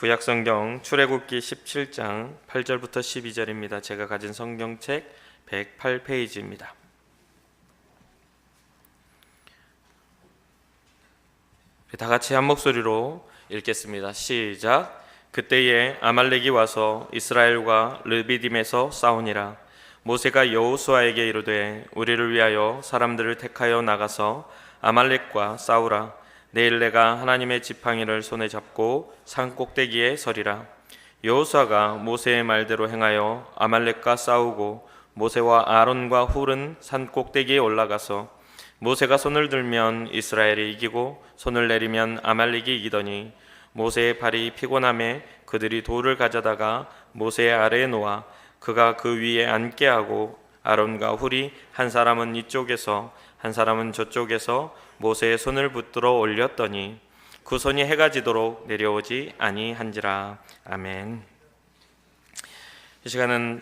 구약성경 출애굽기 17장 8절부터 12절입니다. 제가 가진 성경책 108페이지입니다. 다 같이 한 목소리로 읽겠습니다. 시작. 그때에 아말렉이 와서 이스라엘과 르비딤에서 싸우니라. 모세가 여호수아에게 이르되 우리를 위하여 사람들을 택하여 나가서 아말렉과 싸우라. 내일 내가 하나님의 지팡이를 손에 잡고 산 꼭대기에 서리라. 여호수아가 모세의 말대로 행하여 아말렉과 싸우고 모세와 아론과 훌은 산 꼭대기에 올라가서 모세가 손을 들면 이스라엘이 이기고 손을 내리면 아말렉이 이기더니 모세의 발이 피곤함에 그들이 돌을 가져다가 모세의 아래에 놓아 그가 그 위에 앉게 하고 아론과 훌이 한 사람은 이쪽에서 한 사람은 저쪽에서 모세의 손을 붙들어 올렸더니 그 손이 해가 지도록 내려오지 아니한지라. 아멘. 이 시간은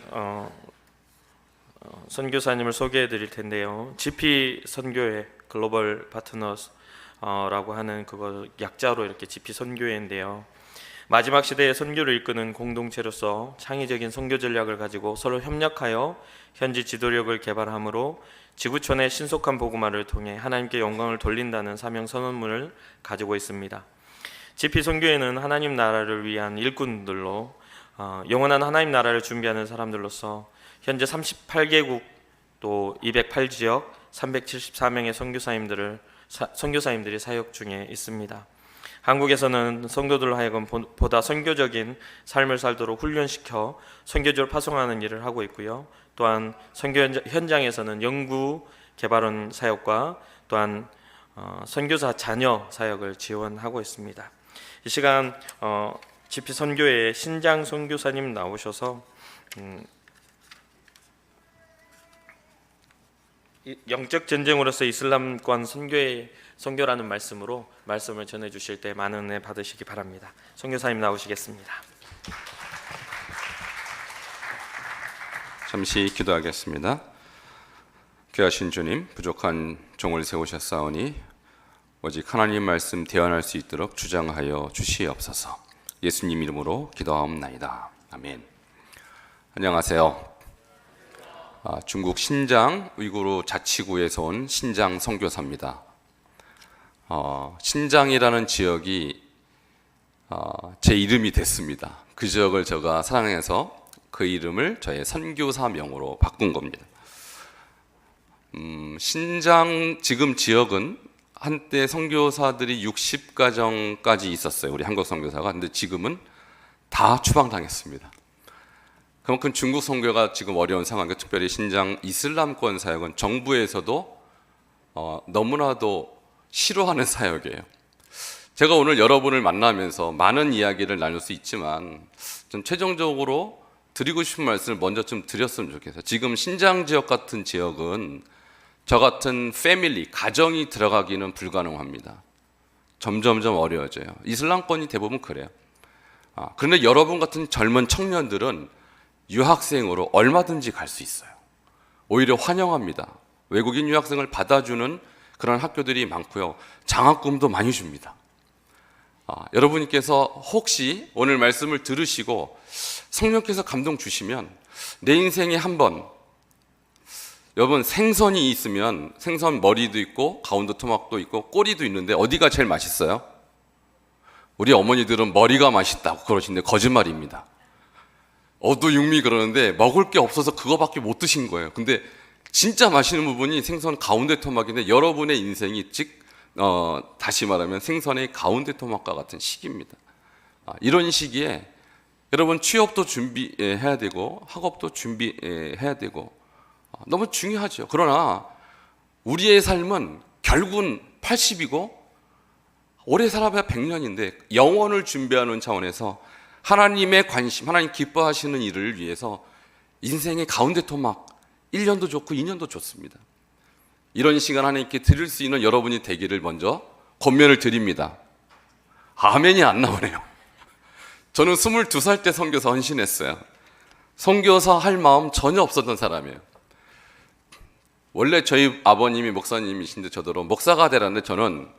선교사님을 소개해 드릴 텐데요. GP 선교회 글로벌 파트너스라고 하는 그거 약자로 이렇게 GP 선교회인데요. 마지막 시대의 선교를 이끄는 공동체로서 창의적인 선교 전략을 가지고 서로 협력하여 현지 지도력을 개발함으로 지구촌의 신속한 복음화를 통해 하나님께 영광을 돌린다는 사명 선언문을 가지고 있습니다. GP 선교회는 하나님 나라를 위한 일꾼들로 영원한 하나님 나라를 준비하는 사람들로서 현재 38개국 또 208지역 374명의 선교사님들이 사역 중에 있습니다. 한국에서는 성도들로 하여금 보다 선교적인 삶을 살도록 훈련시켜 선교지로 파송하는 일을 하고 있고요. 또한 선교 현장에서는 연구 개발원 사역과 또한 선교사 자녀 사역을 지원하고 있습니다. 이 시간 GP 선교회의 신장 선교사님 나오셔서 영적 전쟁으로서 이슬람권 선교라는 말씀으로 말씀을 전해주실 때 많은 은혜 받으시기 바랍니다. 선교사님 나오시겠습니다. 잠시 기도하겠습니다. 귀하신 주님, 부족한 종을 세우셨사오니 오직 하나님 말씀 대언할 수 있도록 주장하여 주시옵소서. 예수님 이름으로 기도하옵나이다. 아멘. 안녕하세요. 중국 신장 우이구르 자치구에서 온 신장 선교사입니다. 신장이라는 지역이 제 이름이 됐습니다. 그 지역을 제가 사랑해서 그 이름을 저의 선교사명으로 바꾼 겁니다. 신장 지금 지역은 한때 선교사들이 60가정까지 있었어요. 우리 한국 선교사가. 근데 지금은 다 추방당했습니다. 그만큼 중국 선교가 지금 어려운 상황이고 특별히 신장 이슬람권 사역은 정부에서도 너무나도 싫어하는 사역이에요. 제가 오늘 여러분을 만나면서 많은 이야기를 나눌 수 있지만 좀 최종적으로 드리고 싶은 말씀을 먼저 좀 드렸으면 좋겠어요. 지금 신장 지역 같은 지역은 저 같은 패밀리, 가정이 들어가기는 불가능합니다. 점점점 어려워져요. 이슬람권이 대부분 그래요. 그런데 여러분 같은 젊은 청년들은 유학생으로 얼마든지 갈 수 있어요. 오히려 환영합니다. 외국인 유학생을 받아주는 그런 학교들이 많고요. 장학금도 많이 줍니다. 여러분께서 혹시 오늘 말씀을 들으시고 성령께서 감동 주시면 내 인생에 한번 여러분 생선이 있으면 생선 머리도 있고 가운데 토막도 있고 꼬리도 있는데 어디가 제일 맛있어요? 우리 어머니들은 머리가 맛있다고 그러시는데 거짓말입니다. 어두육미 그러는데 먹을 게 없어서 그거밖에 못 드신 거예요. 근데 진짜 맛있는 부분이 생선 가운데 토막인데 여러분의 인생이 다시 말하면 생선의 가운데 토막과 같은 시기입니다. 이런 시기에 여러분 취업도 준비해야 되고 학업도 준비해야 되고 너무 중요하죠. 그러나 우리의 삶은 결국은 80이고 오래 살아봐야 100년인데 영원을 준비하는 차원에서 하나님의 관심, 하나님 기뻐하시는 일을 위해서 인생의 가운데 토막 1년도 좋고 2년도 좋습니다. 이런 시간 하나님께 드릴 수 있는 여러분이 되기를 먼저 권면을 드립니다. 아멘이 안 나오네요. 저는 22살 때 선교사 헌신했어요. 선교사 할 마음 전혀 없었던 사람이에요. 원래 저희 아버님이 목사님이신데 저더러 목사가 되라는데 저는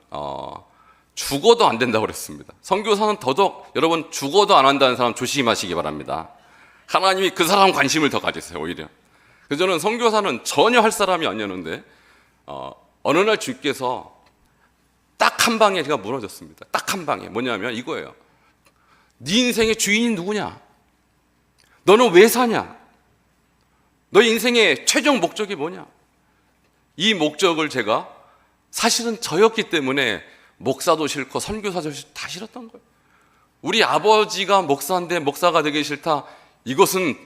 죽어도 안 된다고 그랬습니다. 선교사는 더더욱 여러분 죽어도 안 한다는 사람 조심하시기 바랍니다. 하나님이 그 사람 관심을 더 가지세요. 오히려. 그래서 저는 선교사는 전혀 할 사람이 아니었는데 어느 날 주께서 딱 한 방에 제가 무너졌습니다. 딱 한 방에. 뭐냐면 이거예요. 네 인생의 주인이 누구냐? 너는 왜 사냐? 너의 인생의 최종 목적이 뭐냐? 이 목적을 제가 사실은 저였기 때문에 목사도 싫고 선교사도 다 싫었던 거예요. 우리 아버지가 목사인데 목사가 되기 싫다. 이것은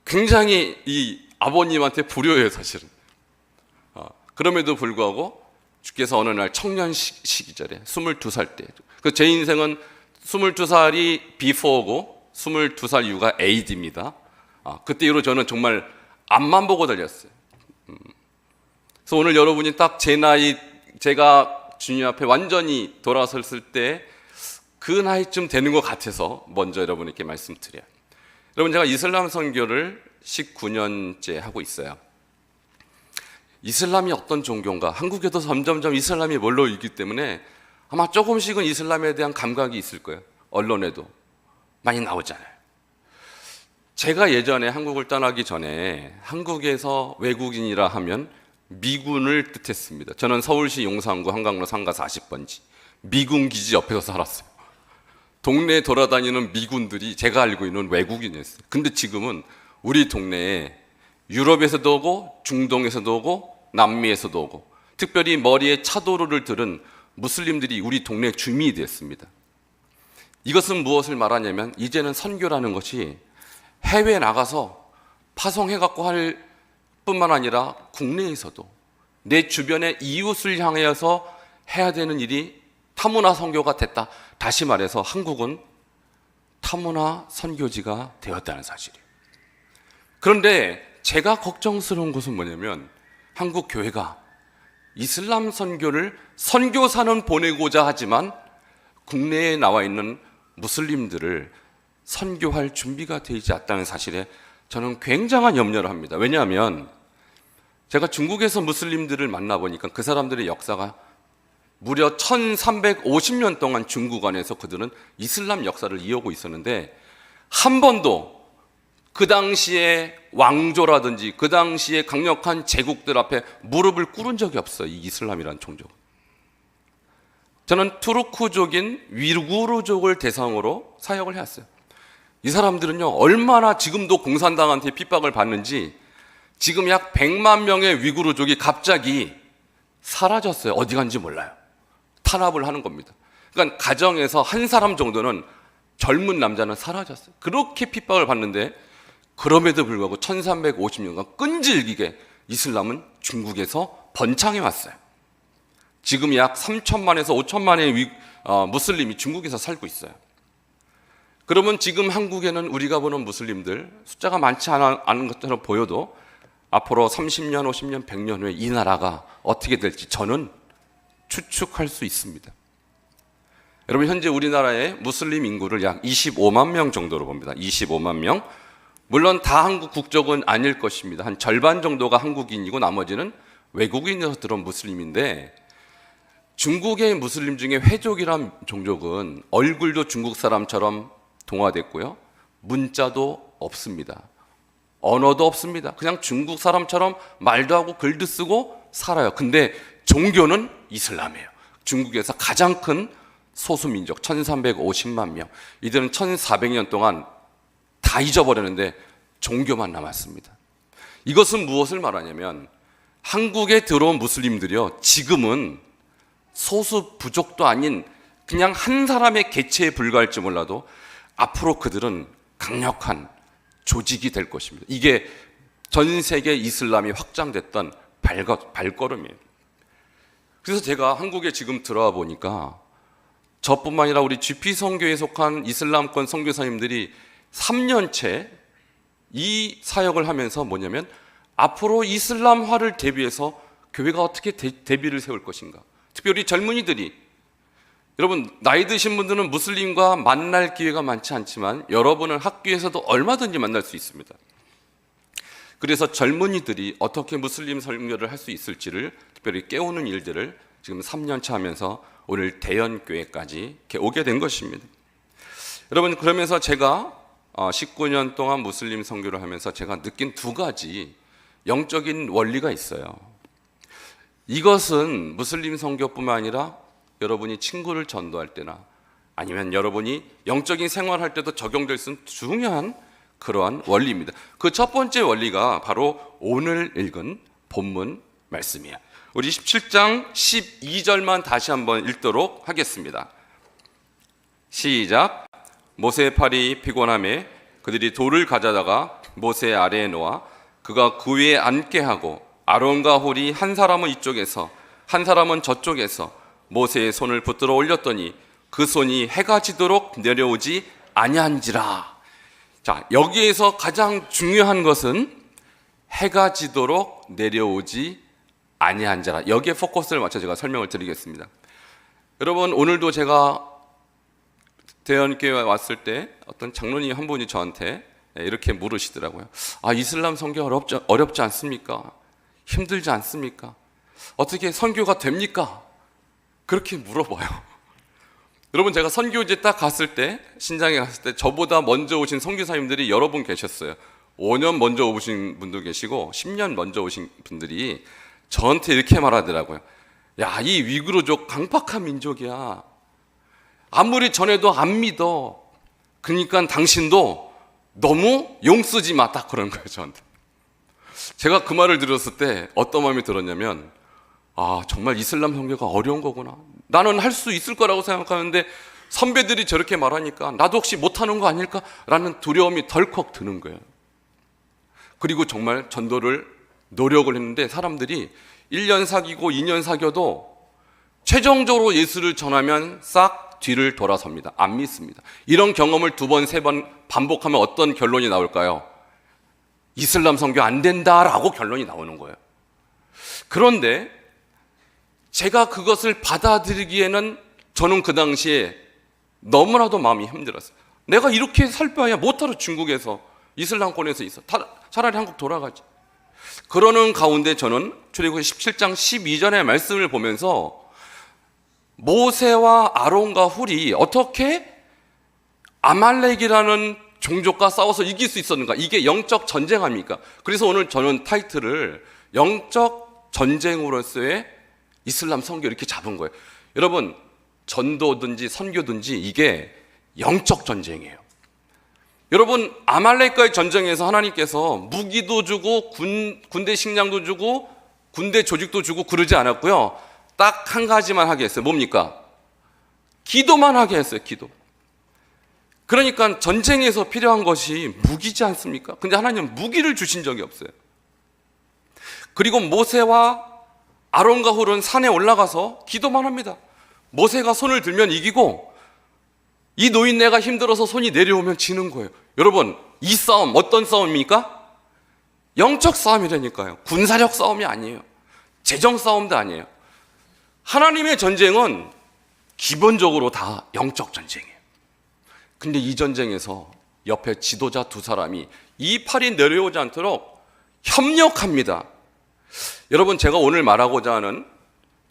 굉장히 이 아버님한테 불효예요, 사실은. 그럼에도 불구하고 주께서 어느 날 청년 시기절에 22살 때, 그 제 인생은 22살이 before고 22살 이후가 AD입니다. 그때 이후로 저는 정말 앞만 보고 달렸어요. 그래서 오늘 여러분이 딱 제 나이, 제가 주님 앞에 완전히 돌아섰을 때 그 나이쯤 되는 것 같아서 먼저 여러분에게 말씀드려요. 여러분, 제가 이슬람 선교를 19년째 하고 있어요. 이슬람이 어떤 종교인가? 한국에도 점점점 이슬람이 몰려 있기 때문에 아마 조금씩은 이슬람에 대한 감각이 있을 거예요. 언론에도 많이 나오잖아요. 제가 예전에 한국을 떠나기 전에 한국에서 외국인이라 하면 미군을 뜻했습니다. 저는 서울시 용산구 한강로 상가 40번지 미군 기지 옆에서 살았어요. 동네에 돌아다니는 미군들이 제가 알고 있는 외국인이었어요. 근데 지금은 우리 동네에 유럽에서도 오고 중동에서도 오고 남미에서도 오고 특별히 머리에 차도로를 들은 무슬림들이 우리 동네 주민이 됐습니다. 이것은 무엇을 말하냐면 이제는 선교라는 것이 해외에 나가서 파송해갖고 할 뿐만 아니라 국내에서도 내 주변의 이웃을 향해서 해야 되는 일이 타문화 선교가 됐다. 다시 말해서 한국은 타문화 선교지가 되었다는 사실이에요. 그런데 제가 걱정스러운 것은 뭐냐면 한국 교회가 이슬람 선교를 선교사는 보내고자 하지만 국내에 나와 있는 무슬림들을 선교할 준비가 되지 않다는 사실에 저는 굉장한 염려를 합니다. 왜냐하면 제가 중국에서 무슬림들을 만나보니까 그 사람들의 역사가 무려 1350년 동안 중국 안에서 그들은 이슬람 역사를 이어오고 있었는데 한 번도 그 당시에 왕조라든지 그 당시에 강력한 제국들 앞에 무릎을 꿇은 적이 없어요. 이 이슬람이라는 종족. 저는 투르크족인 위구르족을 대상으로 사역을 해왔어요. 이 사람들은요, 얼마나 지금도 공산당한테 핍박을 받는지 지금 약 100만 명의 위구르족이 갑자기 사라졌어요. 어디 간지 몰라요. 탄압을 하는 겁니다. 그러니까 가정에서 한 사람 정도는 젊은 남자는 사라졌어요. 그렇게 핍박을 받는데 그럼에도 불구하고 1350년간 끈질기게 이슬람은 중국에서 번창해 왔어요. 지금 약 3천만에서 5천만의 무슬림이 중국에서 살고 있어요. 그러면 지금 한국에는 우리가 보는 무슬림들 숫자가 많지 않은 것처럼 보여도 앞으로 30년, 50년, 100년 후에 이 나라가 어떻게 될지 저는 추측할 수 있습니다. 여러분, 현재 우리나라의 무슬림 인구를 약 25만 명 정도로 봅니다. 25만 명. 물론 다 한국 국적은 아닐 것입니다. 한 절반 정도가 한국인이고 나머지는 외국인에서 들어온 무슬림인데 중국의 무슬림 중에 회족이란 종족은 얼굴도 중국 사람처럼 동화됐고요. 문자도 없습니다. 언어도 없습니다. 그냥 중국 사람처럼 말도 하고 글도 쓰고 살아요. 근데 종교는 이슬람이에요. 중국에서 가장 큰 소수민족 1350만 명. 이들은 1400년 동안 다 잊어버렸는데 종교만 남았습니다. 이것은 무엇을 말하냐면 한국에 들어온 무슬림들이요, 지금은 소수 부족도 아닌 그냥 한 사람의 개체에 불과할지 몰라도 앞으로 그들은 강력한 조직이 될 것입니다. 이게 전 세계 이슬람이 확장됐던 발걸음이에요. 그래서 제가 한국에 지금 들어와 보니까 저뿐만 아니라 우리 GP 선교에 속한 이슬람권 선교사님들이 3년째 이 사역을 하면서 뭐냐면 앞으로 이슬람화를 대비해서 교회가 어떻게 대비를 세울 것인가. 특별히 젊은이들이, 여러분 나이 드신 분들은 무슬림과 만날 기회가 많지 않지만 여러분은 학교에서도 얼마든지 만날 수 있습니다. 그래서 젊은이들이 어떻게 무슬림 선교를 할 수 있을지를 특별히 깨우는 일들을 지금 3년 차 하면서 오늘 대연교회까지 이렇게 오게 된 것입니다. 여러분, 그러면서 제가 19년 동안 무슬림 선교를 하면서 제가 느낀 두 가지 영적인 원리가 있어요. 이것은 무슬림 선교뿐만 아니라 여러분이 친구를 전도할 때나 아니면 여러분이 영적인 생활할 때도 적용될 수 있는 중요한 그러한 원리입니다. 그 첫 번째 원리가 바로 오늘 읽은 본문 말씀이에요. 우리 17장 12절만 다시 한번 읽도록 하겠습니다. 시작. 모세의 팔이 피곤하매 그들이 돌을 가져다가 모세 아래에 놓아 그가 그 위에 앉게 하고 아론과 홀이 한 사람은 이쪽에서 한 사람은 저쪽에서 모세의 손을 붙들어 올렸더니 그 손이 해가 지도록 내려오지 아니한지라. 자, 여기에서 가장 중요한 것은 해가 지도록 내려오지 아니한지라. 여기에 포커스를 맞춰 제가 설명을 드리겠습니다. 여러분, 오늘도 제가 대연교회에 왔을 때 어떤 장로님 한 분이 저한테 이렇게 물으시더라고요. 이슬람 선교 어렵지 않습니까? 힘들지 않습니까? 어떻게 선교가 됩니까? 그렇게 물어봐요. 여러분, 제가 선교지에 딱 갔을 때, 신장에 갔을 때 저보다 먼저 오신 선교사님들이 여러 분 계셨어요. 5년 먼저 오신 분도 계시고 10년 먼저 오신 분들이 저한테 이렇게 말하더라고요. 야, 이 위구르족 강팍한 민족이야. 아무리 전해도 안 믿어. 그러니까 당신도 너무 용 쓰지 마. 딱 그런 거예요, 저한테. 제가 그 말을 들었을 때 어떤 마음이 들었냐면, 정말 이슬람 선교가 어려운 거구나. 나는 할 수 있을 거라고 생각하는데 선배들이 저렇게 말하니까 나도 혹시 못하는 거 아닐까라는 두려움이 덜컥 드는 거예요. 그리고 정말 전도를 노력을 했는데 사람들이 1년 사귀고 2년 사귀어도 최종적으로 예수를 전하면 싹 뒤를 돌아섭니다. 안 믿습니다. 이런 경험을 2번, 3번 반복하면 어떤 결론이 나올까요? 이슬람 선교 안 된다라고 결론이 나오는 거예요. 그런데 제가 그것을 받아들이기에는 저는 그 당시에 너무나도 마음이 힘들었어요. 내가 이렇게 살 바야 못하러 중국에서 이슬람권에서 있어. 차라리 한국 돌아가지. 그러는 가운데 저는 출애굽기 17장 12절의 말씀을 보면서 모세와 아론과 훌이 어떻게 아말렉이라는 종족과 싸워서 이길 수 있었는가? 이게 영적 전쟁 아닙니까? 그래서 오늘 저는 타이틀을 영적 전쟁으로서의 이슬람 선교 이렇게 잡은 거예요. 여러분, 전도든지 선교든지 이게 영적 전쟁이에요. 여러분, 아말렉과의 전쟁에서 하나님께서 무기도 주고 군대 식량도 주고 군대 조직도 주고 그러지 않았고요. 딱 한 가지만 하게 했어요. 뭡니까? 기도만 하게 했어요. 기도. 그러니까 전쟁에서 필요한 것이 무기지 않습니까? 근데 하나님은 무기를 주신 적이 없어요. 그리고 모세와 아론과 훌은 산에 올라가서 기도만 합니다. 모세가 손을 들면 이기고 이 노인네가 힘들어서 손이 내려오면 지는 거예요. 여러분, 이 싸움 어떤 싸움입니까? 영적 싸움이라니까요. 군사력 싸움이 아니에요. 재정 싸움도 아니에요. 하나님의 전쟁은 기본적으로 다 영적 전쟁이에요. 근데 이 전쟁에서 옆에 지도자 2사람이 이 팔이 내려오지 않도록 협력합니다. 여러분, 제가 오늘 말하고자 하는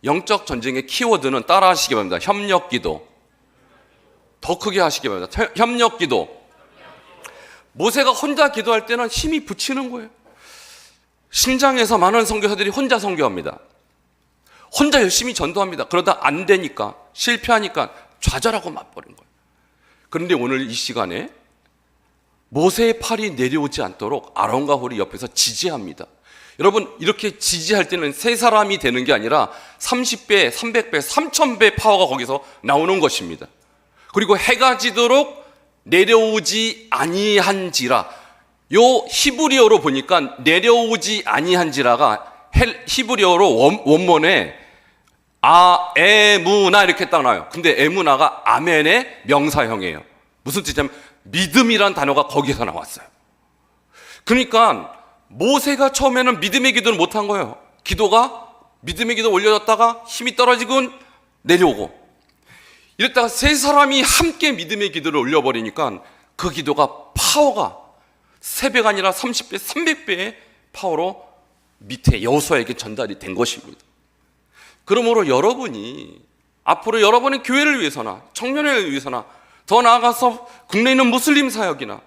영적 전쟁의 키워드는 따라 하시기 바랍니다. 협력 기도. 더 크게 하시기 바랍니다. 협력 기도. 모세가 혼자 기도할 때는 힘이 붙이는 거예요. 신장에서 많은 선교사들이 혼자 선교합니다. 혼자 열심히 전도합니다. 그러다 안 되니까, 실패하니까 좌절하고 맞버린 거예요. 그런데 오늘 이 시간에 모세의 팔이 내려오지 않도록 아론과 홀이 옆에서 지지합니다. 여러분, 이렇게 지지할 때는 3사람이 되는 게 아니라 30배, 300배, 3000배 파워가 거기서 나오는 것입니다. 그리고 해가 지도록 내려오지 아니한지라. 요 히브리어로 보니까 내려오지 아니한지라가 히브리어로 원문에 에무나 이렇게 딱 나와요. 근데 에무나가 아멘의 명사형이에요. 무슨 뜻이냐면 믿음이란 단어가 거기서 나왔어요. 그러니까 모세가 처음에는 믿음의 기도를 못한 거예요. 기도가 믿음의 기도 올려졌다가 힘이 떨어지고 내려오고 이랬다가 3사람이 함께 믿음의 기도를 올려버리니까 그 기도가 파워가 3배가 아니라 30배, 300배의 파워로 밑에 여호수아에게 전달이 된 것입니다. 그러므로 여러분이 앞으로 여러분의 교회를 위해서나 청년을 위해서나 더 나아가서 국내에 있는 무슬림 사역이나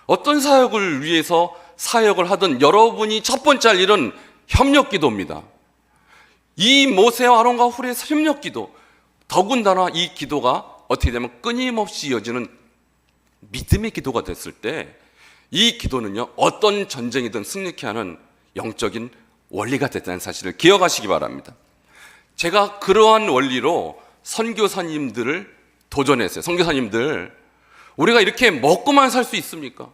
어떤 사역을 위해서 사역을 하든 여러분이 첫 번째 할 일은 협력 기도입니다. 이 모세와 아론과 훌의 협력 기도, 더군다나 이 기도가 어떻게 되면 끊임없이 이어지는 믿음의 기도가 됐을 때 이 기도는요, 어떤 전쟁이든 승리케 하는 영적인 원리가 됐다는 사실을 기억하시기 바랍니다. 제가 그러한 원리로 선교사님들을 도전했어요. 선교사님들, 우리가 이렇게 먹고만 살 수 있습니까?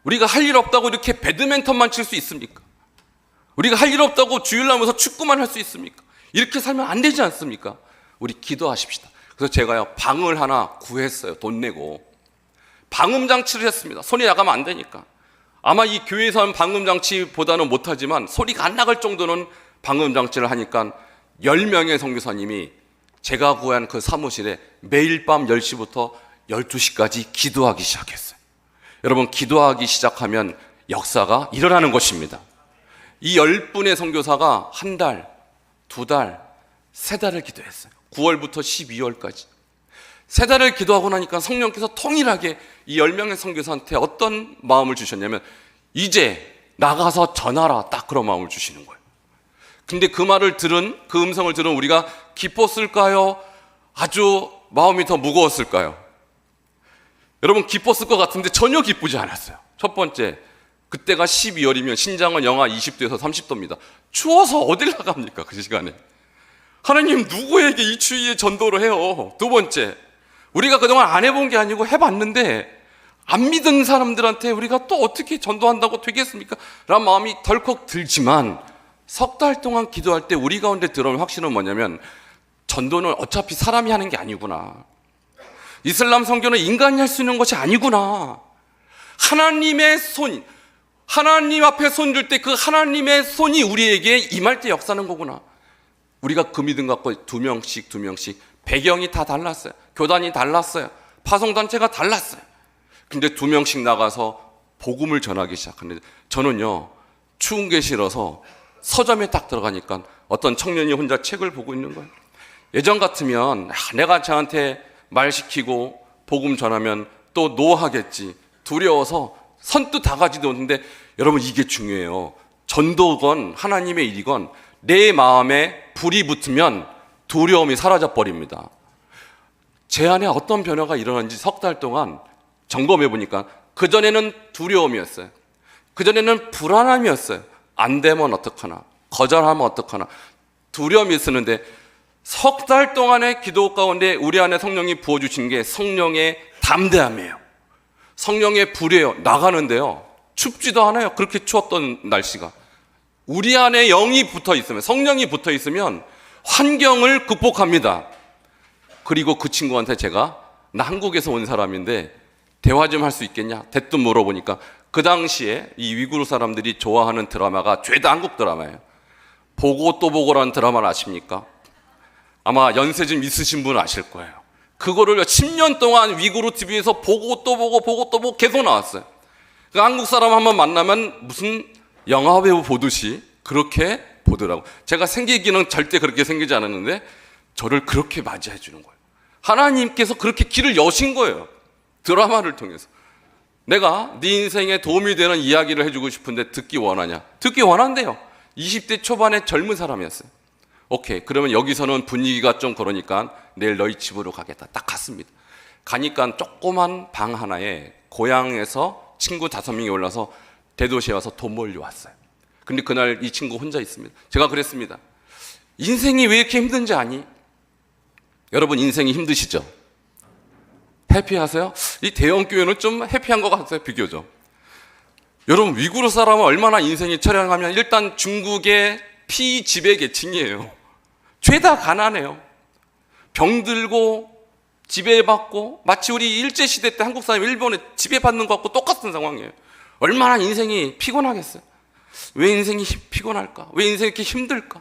우리가 할 일 없다고 이렇게 배드민턴만 칠 수 있습니까? 우리가 할 일 없다고 주일 나면서 축구만 할 수 있습니까? 이렇게 살면 안 되지 않습니까? 우리 기도하십시다. 그래서 제가요, 방을 하나 구했어요. 돈 내고 방음장치를 했습니다. 소리 나가면 안 되니까. 아마 이 교회에서 하는 방음장치보다는 못하지만 소리가 안 나갈 정도는 방음장치를 하니까 10명의 선교사님이 제가 구한 그 사무실에 매일 밤 10시부터 12시까지 기도하기 시작했어요. 여러분, 기도하기 시작하면 역사가 일어나는 것입니다. 이 10분의 선교사가 한 달, 두 달, 세 달을 기도했어요. 9월부터 12월까지. 세 달을 기도하고 나니까 성령께서 통일하게 이 10명의 선교사한테 어떤 마음을 주셨냐면, 이제 나가서 전하라, 딱 그런 마음을 주시는 거예요. 근데 그 말을 들은, 그 음성을 들은 우리가 기뻤을까요? 아주 마음이 더 무거웠을까요? 여러분, 기뻤을 것 같은데 전혀 기쁘지 않았어요. 첫 번째, 그때가 12월이면 신장은 영하 20도에서 30도입니다. 추워서 어딜 나갑니까, 그 시간에? 하나님, 누구에게 이 추위에 전도를 해요? 두 번째, 우리가 그동안 안 해본 게 아니고 해봤는데 안 믿은 사람들한테 우리가 또 어떻게 전도한다고 되겠습니까? 라는 마음이 덜컥 들지만, 석 달 동안 기도할 때 우리 가운데 들어온 확신은 뭐냐면, 전도는 어차피 사람이 하는 게 아니구나. 이슬람 선교는 인간이 할 수 있는 것이 아니구나. 하나님의 손, 하나님 앞에 손 들 때 그 하나님의 손이 우리에게 임할 때 역사는 거구나. 우리가 그 믿음 갖고 두 명씩 배경이 다 달랐어요. 교단이 달랐어요. 파송단체가 달랐어요. 근데 두 명씩 나가서 복음을 전하기 시작하는데, 저는요, 추운 게 싫어서 서점에 딱 들어가니까 어떤 청년이 혼자 책을 보고 있는 거예요. 예전 같으면 내가 저한테 말 시키고 복음 전하면 또 노하겠지 두려워서 선뜻 다가지도 않는데, 여러분, 이게 중요해요. 전도건 하나님의 일이건 내 마음에 불이 붙으면 두려움이 사라져 버립니다. 제 안에 어떤 변화가 일어났는지 석 달 동안 점검해 보니까, 그전에는 두려움이었어요. 그전에는 불안함이었어요. 안 되면 어떡하나, 거절하면 어떡하나, 두려움이 있었는데, 석 달 동안의 기도 가운데 우리 안에 성령이 부어주신 게 성령의 담대함이에요. 성령의 불이에요. 나가는데요, 춥지도 않아요. 그렇게 추웠던 날씨가. 우리 안에 영이 붙어 있으면, 성령이 붙어 있으면 환경을 극복합니다. 그리고 그 친구한테 제가, 나 한국에서 온 사람인데 대화 좀 할 수 있겠냐? 대뜸 물어보니까, 그 당시에 이 위구르 사람들이 좋아하는 드라마가 죄다 한국 드라마예요. 보고 또 보고라는 드라마를 아십니까? 아마 연세 좀 있으신 분은 아실 거예요. 그거를 10년 동안 위구르 TV에서 보고 또 보고 계속 나왔어요. 그 한국 사람 한번 만나면 무슨 영화배우 보듯이 그렇게 보더라고. 제가 생기기는 절대 그렇게 생기지 않았는데 저를 그렇게 맞이해 주는 거예요. 하나님께서 그렇게 길을 여신 거예요. 드라마를 통해서. 내가 네 인생에 도움이 되는 이야기를 해주고 싶은데 듣기 원하냐? 듣기 원한대요. 20대 초반의 젊은 사람이었어요. 오케이, 그러면 여기서는 분위기가 좀 그러니까 내일 너희 집으로 가겠다. 딱 갔습니다. 가니까 조그만 방 하나에 고향에서 친구 5명이 올라서 대도시에 와서 돈 몰려왔어요. 근데 그날 이 친구 혼자 있습니다. 제가 그랬습니다. 인생이 왜 이렇게 힘든지 아니? 여러분, 인생이 힘드시죠? 해피하세요? 이 대형 교회는 좀 해피한 것 같아요, 비교적. 여러분, 위구르 사람은 얼마나 인생이 처량하면, 일단 중국의 피지배 계층이에요. 죄다 가난해요. 병들고 지배받고, 마치 우리 일제시대 때 한국 사람이 일본에 지배받는 것 같고 똑같은 상황이에요. 얼마나 인생이 피곤하겠어요. 왜 인생이 피곤할까? 왜 인생이 이렇게 힘들까?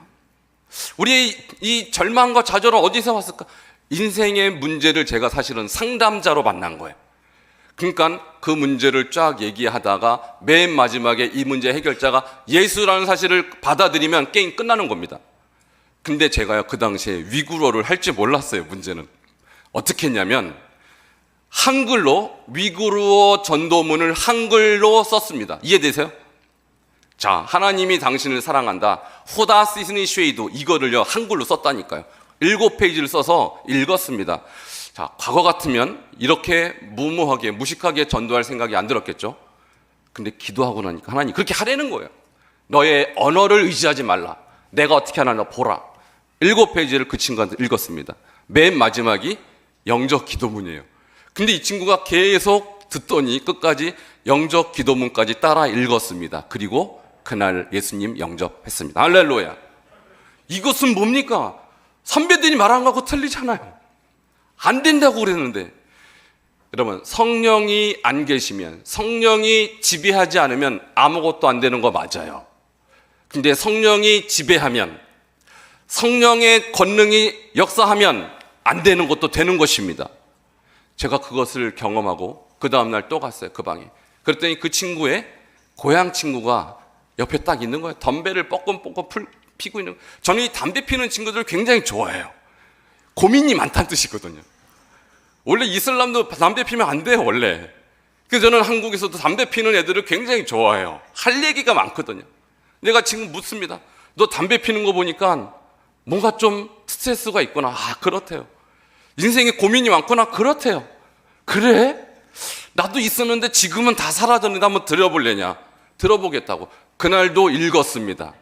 우리의 이 절망과 좌절은 어디서 왔을까? 인생의 문제를 제가 사실은 상담자로 만난 거예요. 그러니까 그 문제를 쫙 얘기하다가 맨 마지막에 이 문제 해결자가 예수라는 사실을 받아들이면 게임 끝나는 겁니다. 근데 제가요 그 당시에 위구르어를 할 줄 몰랐어요. 문제는 어떻게 했냐면 한글로 위구르어 전도문을 한글로 썼습니다. 이해되세요? 자, 하나님이 당신을 사랑한다. 호다 시스니 쉐이도 이거를요 한글로 썼다니까요. 7페이지를 써서 읽었습니다. 자, 과거 같으면 이렇게 무모하게 무식하게 전도할 생각이 안 들었겠죠. 근데 기도하고 나니까 하나님 그렇게 하라는 거예요. 너의 언어를 의지하지 말라. 내가 어떻게 하나 너 보라. 7페이지를 그 친구한테 읽었습니다. 맨 마지막이 영적 기도문이에요. 근데 이 친구가 계속 듣더니 끝까지 영적 기도문까지 따라 읽었습니다. 그리고 그날 예수님 영접했습니다. 할렐루야. 이것은 뭡니까? 선배들이 말한 거하고 틀리잖아요. 안 된다고 그랬는데. 여러분, 성령이 안 계시면, 성령이 지배하지 않으면 아무것도 안 되는 거 맞아요. 근데 성령이 지배하면, 성령의 권능이 역사하면 안 되는 것도 되는 것입니다. 제가 그것을 경험하고 그 다음날 또 갔어요. 그 방에. 그랬더니 그 친구의 고향 친구가 옆에 딱 있는 거예요. 담배를 뻐끔뻐끔 피고 있는 거예요. 저는 이 담배 피는 친구들을 굉장히 좋아해요. 고민이 많다는 뜻이거든요. 원래 이슬람도 담배 피면 안 돼요, 원래. 그래서 저는 한국에서도 담배 피는 애들을 굉장히 좋아해요. 할 얘기가 많거든요. 내가 지금 묻습니다. 너 담배 피는 거 보니까 뭔가 좀 스트레스가 있구나. 아, 그렇대요. 인생에 고민이 많구나. 그렇대요. 그래? 나도 있었는데 지금은 다 사라졌는데 한번 들어볼래냐? 들어보겠다고. 그날도 읽었습니다.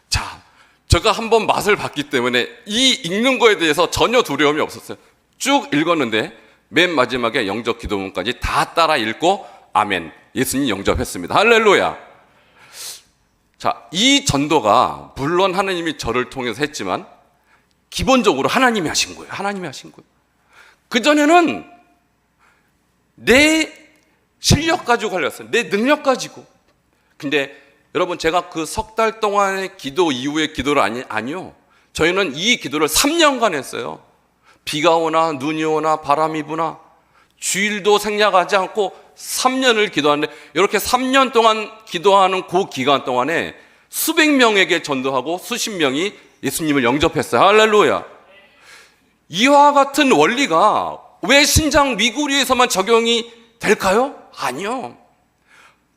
자, 제가 한번 맛을 봤기 때문에 이 읽는 거에 대해서 전혀 두려움이 없었어요. 쭉 읽었는데 맨 마지막에 영접 기도문까지 다 따라 읽고 아멘. 예수님 영접했습니다. 할렐루야. 자, 이 전도가 물론 하나님이 저를 통해서 했지만 기본적으로 하나님이 하신 거예요. 하나님이 하신 거예요. 그전에는 내 실력 가지고 걸렸어요. 내 능력 가지고. 근데 여러분, 제가 그 석 달 동안의 기도 이후의 기도를 아니요. 저희는 이 기도를 3년간 했어요. 비가 오나 눈이 오나 바람이 부나 주일도 생략하지 않고 3년을 기도하는데, 이렇게 3년 동안 기도하는 그 기간 동안에 수백 명에게 전도하고 수십 명이 예수님을 영접했어요. 할렐루야. 이와 같은 원리가 왜 신장 미구리에서만 적용이 될까요? 아니요.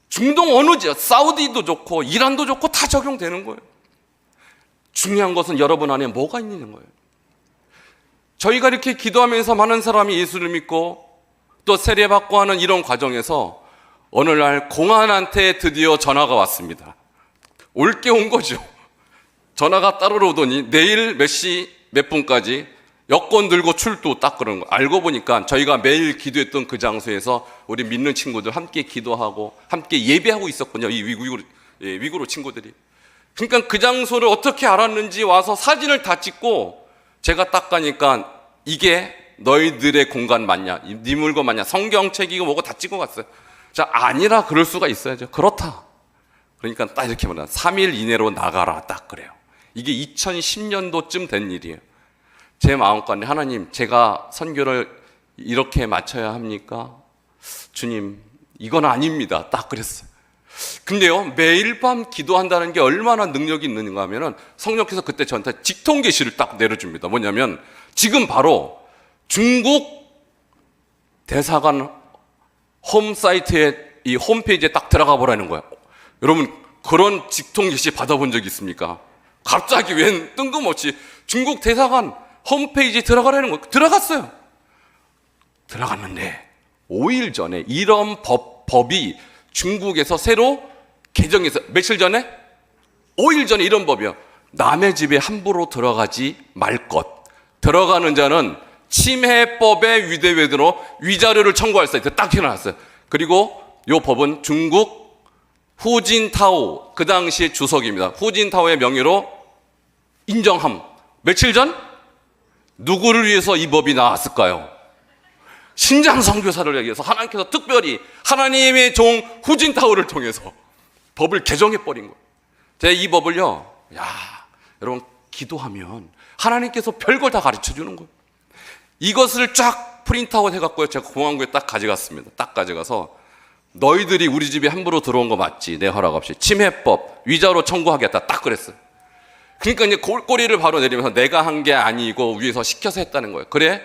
중동 어느 지역, 사우디도 좋고 이란도 좋고 다 적용되는 거예요. 중요한 것은 여러분 안에 뭐가 있는 거예요. 저희가 이렇게 기도하면서 많은 사람이 예수를 믿고 또 세례받고 하는 이런 과정에서 어느 날 공안한테 드디어 전화가 왔습니다. 올 게 온 거죠. 전화가 따로 오더니 내일 몇 시 몇 분까지 여권 들고 출두 딱 그런 거. 알고 보니까 저희가 매일 기도했던 그 장소에서 우리 믿는 친구들 함께 기도하고 함께 예배하고 있었군요. 이 위구르 친구들이. 그러니까 그 장소를 어떻게 알았는지 와서 사진을 다 찍고 제가 딱 가니까 이게 너희들의 공간 맞냐? 네 물건 맞냐? 성경책이고 뭐고 다 찍어 갔어요. 자, 아니라 그럴 수가 있어야죠. 그렇다. 그러니까 딱 이렇게 말하면 3일 이내로 나가라. 딱 그래요. 이게 2010년도쯤 된 일이에요. 제 마음가운데 하나님, 제가 선교를 이렇게 마쳐야 합니까? 주님, 이건 아닙니다. 딱 그랬어요. 근데요, 매일 밤 기도한다는 게 얼마나 능력이 있는가 하면은 성령께서 그때 저한테 직통 계시를 딱 내려줍니다. 뭐냐면 지금 바로 중국 대사관 홈사이트에 이 홈페이지에 딱 들어가 보라는 거예요. 여러분, 그런 직통 계시 받아본 적 있습니까? 갑자기 웬 뜬금없이 중국 대사관 홈페이지에 들어가라는 거예요. 들어갔어요. 들어갔는데 5일 전에 이런 법이 중국에서 새로 개정해서 며칠 전에? 5일 전에 이런 법이요. 남의 집에 함부로 들어가지 말 것. 들어가는 자는 침해법의 위대외대로 위자료를 청구할 수 있어요. 딱 튀어나왔어요. 그리고 이 법은 중국 후진타오, 그 당시의 주석입니다. 후진타오의 명예로 인정함. 며칠 전? 누구를 위해서 이 법이 나왔을까요? 신장 선교사를 위해서 하나님께서 특별히 하나님의 종 후진타오를 통해서 법을 개정해버린 거예요. 제가 이 법을요, 여러분, 기도하면 하나님께서 별걸 다 가르쳐 주는 거예요. 이것을 쫙 프린트아웃 해갖고요, 제가 공항구에 딱 가져갔습니다. 딱 가져가서 너희들이 우리 집에 함부로 들어온 거 맞지? 내 허락 없이 침해법 위자료 청구하겠다. 딱 그랬어요. 그러니까 이제 꼬리를 바로 내리면서 내가 한 게 아니고 위에서 시켜서 했다는 거예요. 그래?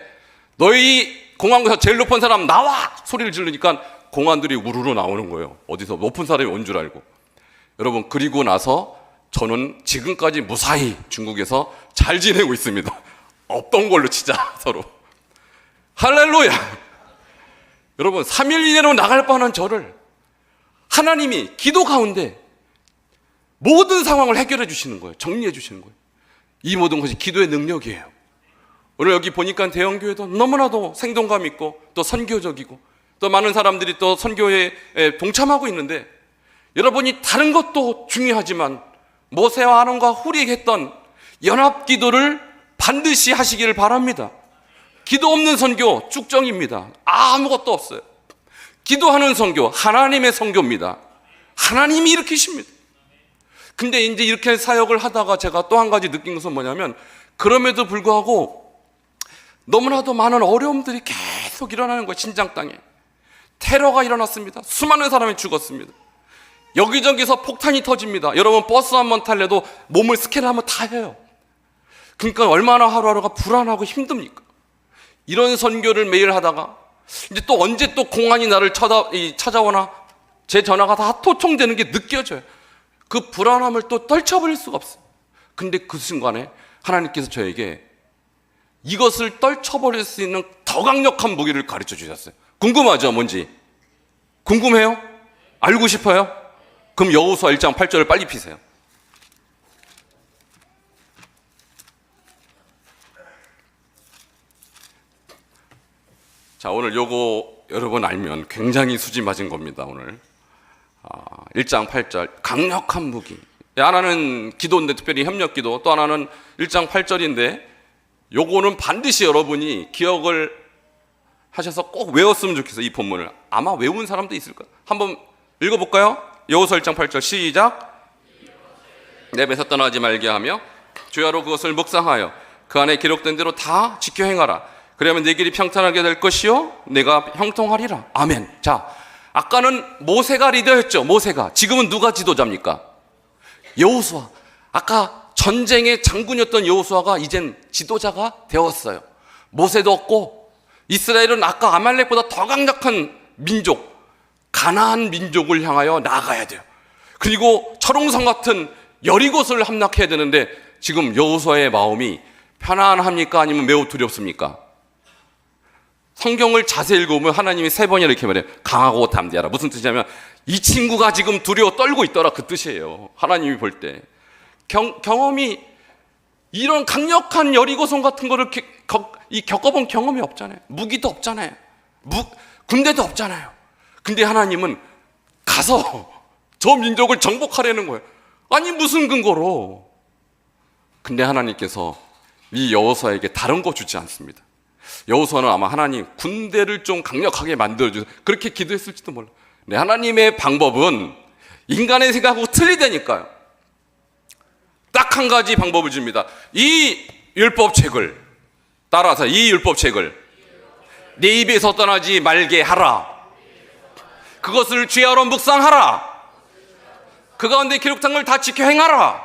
너희 공안부에서 제일 높은 사람 나와! 소리를 지르니까 공안들이 우르르 나오는 거예요. 어디서 높은 사람이 온 줄 알고. 여러분, 그리고 나서 저는 지금까지 무사히 중국에서 잘 지내고 있습니다. 없던 걸로 치자, 서로. 할렐루야! 여러분, 3일 이내로 나갈 뻔한 저를 하나님이 기도 가운데 모든 상황을 해결해 주시는 거예요. 정리해 주시는 거예요. 이 모든 것이 기도의 능력이에요. 오늘 여기 보니까 대형교회도 너무나도 생동감 있고 또 선교적이고 또 많은 사람들이 또 선교에 동참하고 있는데, 여러분이 다른 것도 중요하지만 모세와 아론과 훌이 했던 연합 기도를 반드시 하시기를 바랍니다. 기도 없는 선교 쭉정입니다. 아무것도 없어요. 기도하는 선교, 하나님의 선교입니다. 하나님이 일으키십니다. 근데 이제 이렇게 사역을 하다가 제가 또 한 가지 느낀 것은 뭐냐면, 그럼에도 불구하고 너무나도 많은 어려움들이 계속 일어나는 거예요. 신장 땅에 테러가 일어났습니다. 수많은 사람이 죽었습니다. 여기저기서 폭탄이 터집니다. 여러분, 버스 한번 탈래도 몸을 스캔하면 다 해요. 그러니까 얼마나 하루하루가 불안하고 힘듭니까? 이런 선교를 매일 하다가 이제 또 언제 또 공안이 나를 찾아오나 제 전화가 다 토청되는 게 느껴져요. 그 불안함을 또 떨쳐버릴 수가 없어요. 근데 그 순간에 하나님께서 저에게 이것을 떨쳐버릴 수 있는 더 강력한 무기를 가르쳐 주셨어요. 궁금하죠? 뭔지? 궁금해요? 알고 싶어요? 그럼 여호수아 1장 8절을 빨리 피세요. 자, 오늘 요거 여러분 알면 굉장히 수지 맞은 겁니다. 오늘 1장 8절 강력한 무기. 하나는 기도인데, 특별히 협력기도, 또 하나는 1장 8절인데 요거는 반드시 여러분이 기억을 하셔서 꼭 외웠으면 좋겠어요. 이 본문을 아마 외운 사람도 있을 거예요. 한번 읽어볼까요? 여호수아 1장 8절 시작. 내 입에서 떠나지 말게 하며 주야로 그것을 묵상하여 그 안에 기록된 대로 다 지켜 행하라. 그러면 내 길이 평탄하게 될 것이요 내가 형통하리라. 아멘. 자, 아까는 모세가 리더였죠. 모세가. 지금은 누가 지도자입니까? 여호수아. 아까 전쟁의 장군이었던 여호수아가 이젠 지도자가 되었어요. 모세도 없고 이스라엘은 아까 아말렉보다 더 강력한 민족, 가나안 민족을 향하여 나아가야 돼요. 그리고 철옹성 같은 여리고를 함락해야 되는데 지금 여호수아의 마음이 편안합니까? 아니면 매우 두렵습니까? 성경을 자세히 읽어보면 하나님이 3번이나 이렇게 말해요. 강하고 담대하라. 무슨 뜻이냐면 이 친구가 지금 두려워 떨고 있더라, 그 뜻이에요. 하나님이 볼 때 경험이 이런 강력한 여리고성 같은 거를 겪어본 경험이 없잖아요. 무기도 없잖아요. 군대도 없잖아요. 근데 하나님은 가서 저 민족을 정복하려는 거예요. 아니 무슨 근거로? 근데 하나님께서 이 여호수아에게 다른 거 주지 않습니다. 여호수아는 아마 하나님 군대를 좀 강력하게 만들어주세요, 그렇게 기도했을지도 몰라요. 네, 하나님의 방법은 인간의 생각하고 틀리다니까요. 딱 한 가지 방법을 줍니다. 이 율법책을 따라서 이 율법책을 내 입에서 떠나지 말게 하라. 그것을 주야로 묵상하라. 그 가운데 기록된 걸 다 지켜 행하라.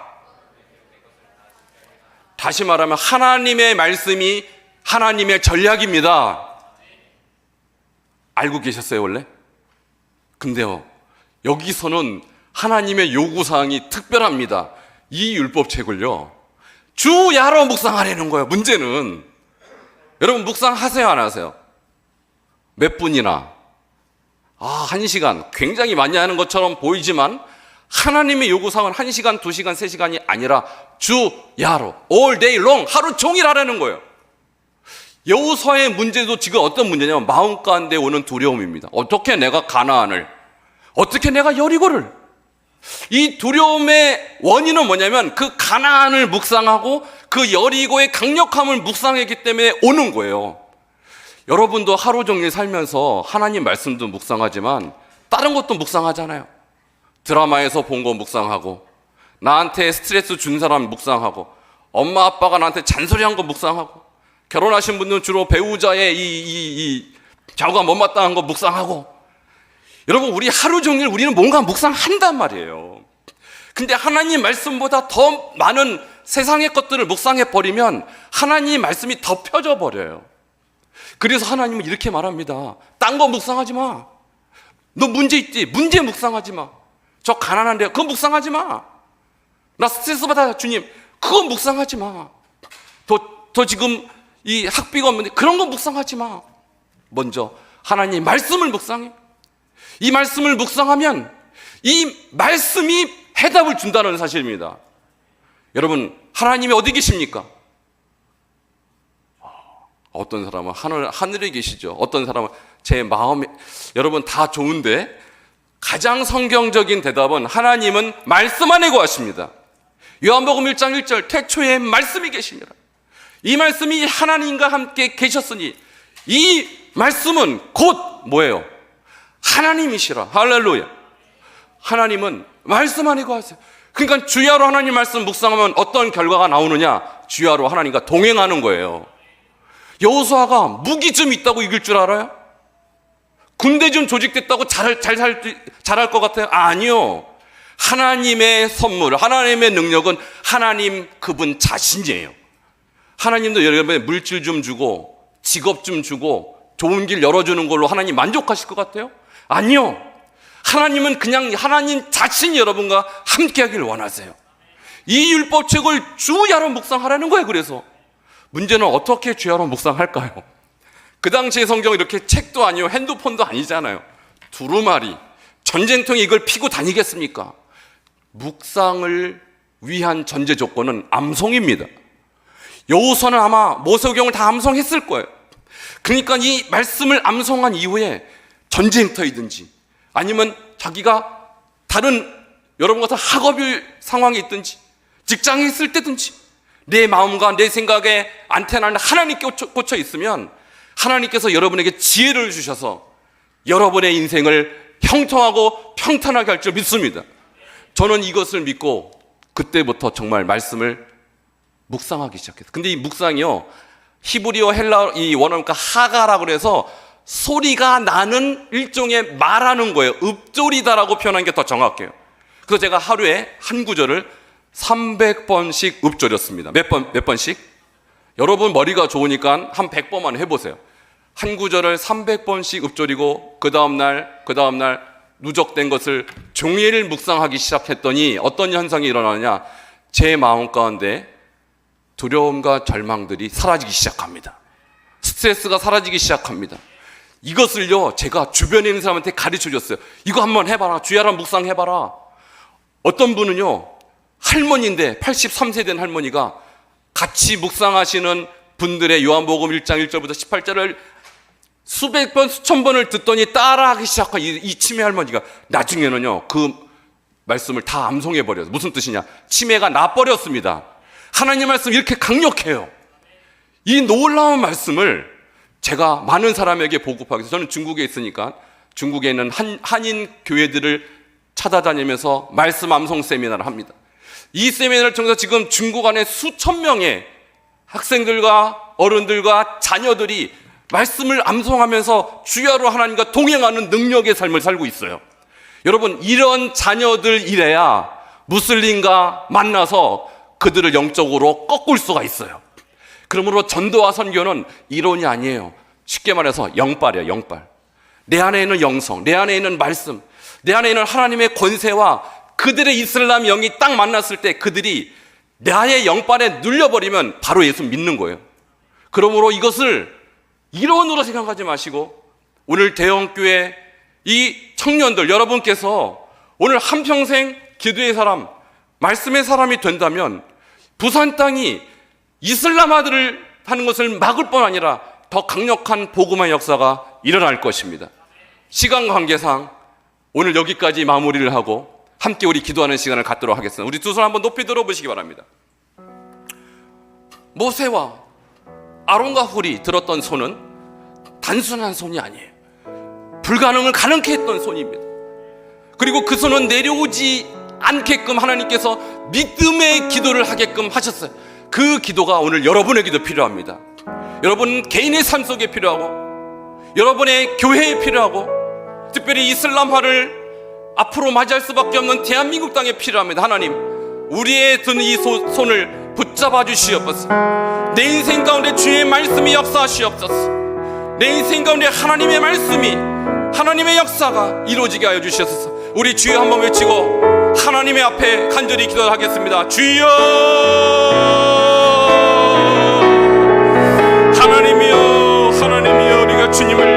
다시 말하면 하나님의 말씀이 하나님의 전략입니다. 알고 계셨어요, 원래? 근데요, 여기서는 하나님의 요구사항이 특별합니다. 이 율법책을요, 주야로 묵상하라는 거예요. 문제는 여러분 묵상하세요, 안 하세요? 몇 분이나? 1시간. 굉장히 많이 하는 것처럼 보이지만 하나님의 요구사항은 1시간, 2시간, 3시간이 아니라 주야로 all day long, 하루 종일 하라는 거예요. 여호수아의 문제도 지금 어떤 문제냐면 마음 가운데 오는 두려움입니다. 어떻게 내가 가나안을, 어떻게 내가 여리고를. 이 두려움의 원인은 뭐냐면 그 가나안을 묵상하고 그 여리고의 강력함을 묵상했기 때문에 오는 거예요. 여러분도 하루 종일 살면서 하나님 말씀도 묵상하지만 다른 것도 묵상하잖아요. 드라마에서 본 거 묵상하고, 나한테 스트레스 준 사람 묵상하고, 엄마 아빠가 나한테 잔소리한 거 묵상하고, 결혼하신 분들은 주로 배우자의 이 좌우가 못마땅한 거 묵상하고. 여러분, 우리 하루 종일 우리는 뭔가 묵상한단 말이에요. 근데 하나님 말씀보다 더 많은 세상의 것들을 묵상해 버리면 하나님 말씀이 덮여져 버려요. 그래서 하나님은 이렇게 말합니다. 딴 거 묵상하지 마. 너 문제 있지? 문제 묵상하지 마. 저 가난한데 그거 묵상하지 마. 나 스트레스 받아 주님. 그거 묵상하지 마. 더 지금 이 학비가 없는데 그런 거 묵상하지 마. 먼저 하나님 말씀을 묵상해. 이 말씀을 묵상하면 이 말씀이 해답을 준다는 사실입니다. 여러분, 하나님이 어디 계십니까? 어떤 사람은 하늘에 계시죠. 어떤 사람은 제 마음에. 여러분, 다 좋은데 가장 성경적인 대답은 하나님은 말씀 안에 거하십니다. 요한복음 1장 1절 태초에 말씀이 계시니라. 이 말씀이 하나님과 함께 계셨으니 이 말씀은 곧 뭐예요? 하나님이시라. 할렐루야. 하나님은 말씀 안에 거하세요. 그러니까 주야로 하나님 말씀 묵상하면 어떤 결과가 나오느냐? 주야로 하나님과 동행하는 거예요. 여호수아가 무기 좀 있다고 이길 줄 알아요? 군대 좀 조직됐다고 잘할 것 같아요? 아니요. 하나님의 선물, 하나님의 능력은 하나님 그분 자신이에요. 하나님도 여러분에 물질 좀 주고 직업 좀 주고 좋은 길 열어주는 걸로 하나님 만족하실 것 같아요? 아니요. 하나님은 그냥 하나님 자신이 여러분과 함께하길 원하세요. 이 율법책을 주야로 묵상하라는 거예요. 그래서 문제는 어떻게 주야로 묵상할까요? 그 당시의 성경은 이렇게 책도 아니고 핸드폰도 아니잖아요. 두루마리, 전쟁통에 이걸 피고 다니겠습니까? 묵상을 위한 전제 조건은 암송입니다. 여호수아는 아마 모세오경을 다 암송했을 거예요. 그러니까 이 말씀을 암송한 이후에 전쟁터이든지 아니면 자기가 다른 여러분 같은 학업일 상황에 있든지 직장에 있을 때든지 내 마음과 내 생각에 안테나는 하나님께 꽂혀 있으면 하나님께서 여러분에게 지혜를 주셔서 여러분의 인생을 형통하고 평탄하게 할 줄 믿습니다. 저는 이것을 믿고 그때부터 정말 말씀을 묵상하기 시작했어요. 근데 이 묵상이요, 히브리어 헬라 이 원어가 하가라고 해서 소리가 나는 일종의 말하는 거예요. 읊조리다라고 표현한 게 더 정확해요. 그래서 제가 하루에 한 구절을 300번씩 읊조렸습니다. 몇 번씩? 여러분 머리가 좋으니까 한 100번만 해보세요. 한 구절을 300번씩 읊조리고 그 다음날 누적된 것을 종일 묵상하기 시작했더니 어떤 현상이 일어나느냐? 제 마음 가운데 두려움과 절망들이 사라지기 시작합니다. 스트레스가 사라지기 시작합니다. 이것을요, 제가 주변에 있는 사람한테 가르쳐 줬어요. 이거 한번 해봐라. 주야라 묵상해봐라. 어떤 분은요, 할머니인데 83세 된 할머니가 같이 묵상하시는 분들의 요한복음 1장 1절부터 18절을 수백 번, 수천 번을 듣더니 따라하기 시작한 이 치매 할머니가 나중에는요, 그 말씀을 다 암송해버려요. 무슨 뜻이냐? 치매가 나버렸습니다. 하나님 말씀 이렇게 강력해요. 이 놀라운 말씀을 제가 많은 사람에게 보급하기 위해서, 저는 중국에 있으니까 중국에 있는 한인 교회들을 찾아다니면서 말씀 암송 세미나를 합니다. 이 세미나를 통해서 지금 중국 안에 수천 명의 학생들과 어른들과 자녀들이 말씀을 암송하면서 주야로 하나님과 동행하는 능력의 삶을 살고 있어요. 여러분, 이런 자녀들 이래야 무슬림과 만나서 그들을 영적으로 꺾을 수가 있어요. 그러므로 전도와 선교는 이론이 아니에요. 쉽게 말해서 영빨이에요. 영빨. 내 안에 있는 영성, 내 안에 있는 말씀, 내 안에 있는 하나님의 권세와 그들의 이슬람 영이 딱 만났을 때 그들이 나의 영빨에 눌려버리면 바로 예수 믿는 거예요. 그러므로 이것을 이론으로 생각하지 마시고 오늘 대형교회 이 청년들 여러분께서 오늘 한평생 기도의 사람, 말씀의 사람이 된다면 부산 땅이 이슬람화들을 하는 것을 막을 뿐 아니라 더 강력한 복음의 역사가 일어날 것입니다. 시간 관계상 오늘 여기까지 마무리를 하고 함께 우리 기도하는 시간을 갖도록 하겠습니다. 우리 두 손 한번 높이 들어보시기 바랍니다. 모세와 아론과 훌이 들었던 손은 단순한 손이 아니에요. 불가능을 가능케 했던 손입니다. 그리고 그 손은 내려오지 않게끔 하나님께서 믿음의 기도를 하게끔 하셨어요. 그 기도가 오늘 여러분에게도 필요합니다. 여러분 개인의 삶 속에 필요하고 여러분의 교회에 필요하고 특별히 이슬람화를 앞으로 맞이할 수밖에 없는 대한민국 땅에 필요합니다. 하나님, 우리의 든 이 손을 붙잡아 주시옵소서. 내 인생 가운데 주의 말씀이 역사하시옵소서. 내 인생 가운데 하나님의 말씀이, 하나님의 역사가 이루어지게 하여 주시옵소서. 우리 주여 한번 외치고 하나님의 앞에 간절히 기도하겠습니다. 주여, 하나님이여, 하나님이여, 우리가 주님을